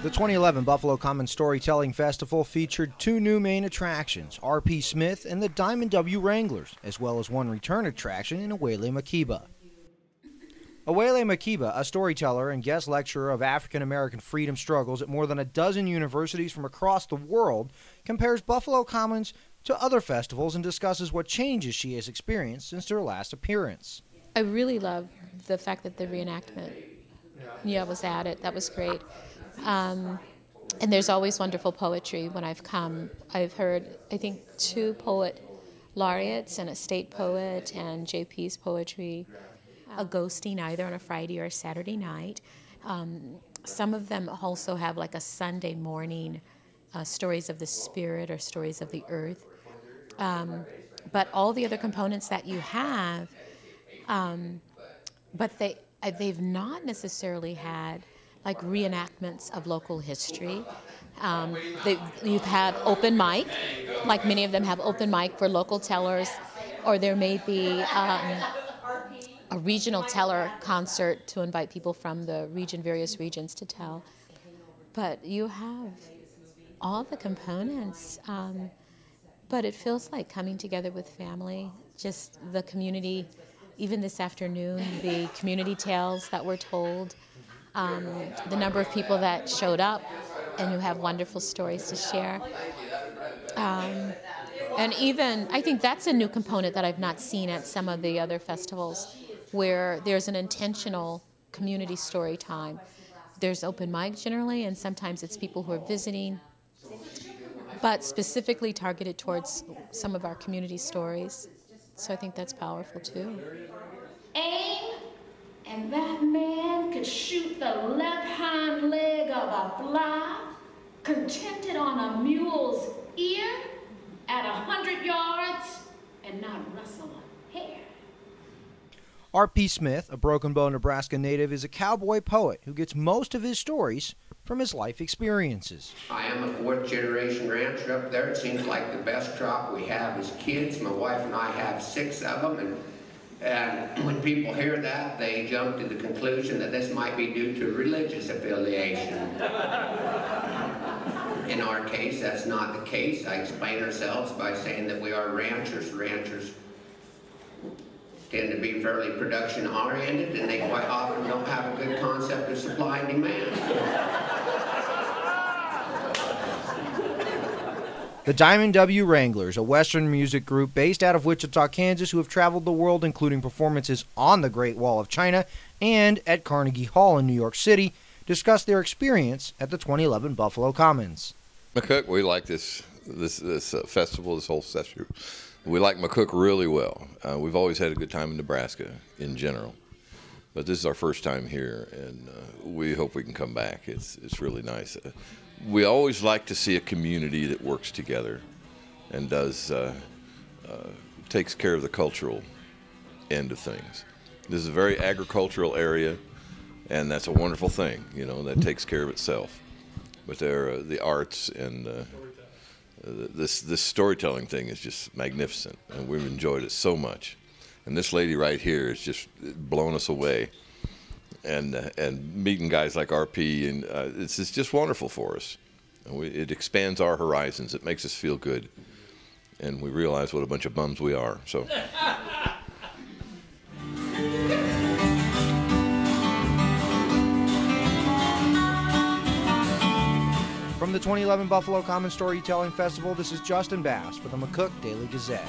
The 2011 Buffalo Common Storytelling Festival featured two new main attractions, R.P. Smith and the Diamond W. Wranglers, as well as one return attraction in Awele Makiba. Awele Makiba, a storyteller and guest lecturer of African-American freedom struggles at more than a dozen universities from across the world, compares Buffalo Commons to other festivals and discusses what changes she has experienced since her last appearance. I really love the fact that the reenactment was added. That was great. And there's always wonderful poetry when I've come. I've heard, I think, 2 poet laureates and a state poet and JP's poetry, a ghosting either on a Friday or a Saturday night. Some of them also have like a Sunday morning stories of the spirit or stories of the earth. But all the other components that you have, but they've not necessarily had like reenactments of local history. You've had open mic, like many of them have open mic for local tellers, or there may be a regional teller concert to invite people from the region, various regions to tell. But you have all the components, but it feels like coming together with family, just the community. Even this afternoon, the community tales that were told, the number of people that showed up and who have wonderful stories to share. And even, I think that's a new component that I've not seen at some of the other festivals, where there's an intentional community story time. There's open mic generally, and sometimes it's people who are visiting, but specifically targeted towards some of our community stories. So I think that's powerful too. Aim, and that man could shoot the left hind leg of a fly, contented on a mule's ear at 100 yards and not rustle a hair. R.P. Smith, a Broken Bow, Nebraska native, is a cowboy poet who gets most of his stories from his life experiences. I am a 4th generation rancher up there. It seems like the best crop we have is kids. My wife and I have 6 of them, and when people hear that, they jump to the conclusion that this might be due to religious affiliation. In our case, that's not the case. I explain ourselves by saying that we are ranchers. Ranchers tend to be fairly production-oriented, and they quite often don't have a good concept of supply and demand. The Diamond W. Wranglers, a Western music group based out of Wichita, Kansas, who have traveled the world, including performances on the Great Wall of China and at Carnegie Hall in New York City, discussed their experience at the 2011 Buffalo Commons. McCook, we like this festival, this whole session. We like McCook really well. We've always had a good time in Nebraska in general, but this is our first time here, and we hope we can come back. It's really nice. We always like to see a community that works together and takes care of the cultural end of things. This is a very agricultural area, and that's a wonderful thing, that takes care of itself. But the arts and this storytelling thing is just magnificent, and we've enjoyed it so much. And this lady right here has just blown us away. And meeting guys like RP, and it's just wonderful for us. And it expands our horizons. It makes us feel good, and we realize what a bunch of bums we are. So. From the 2011 Buffalo Common Storytelling Festival, this is Justin Bass for the McCook Daily Gazette.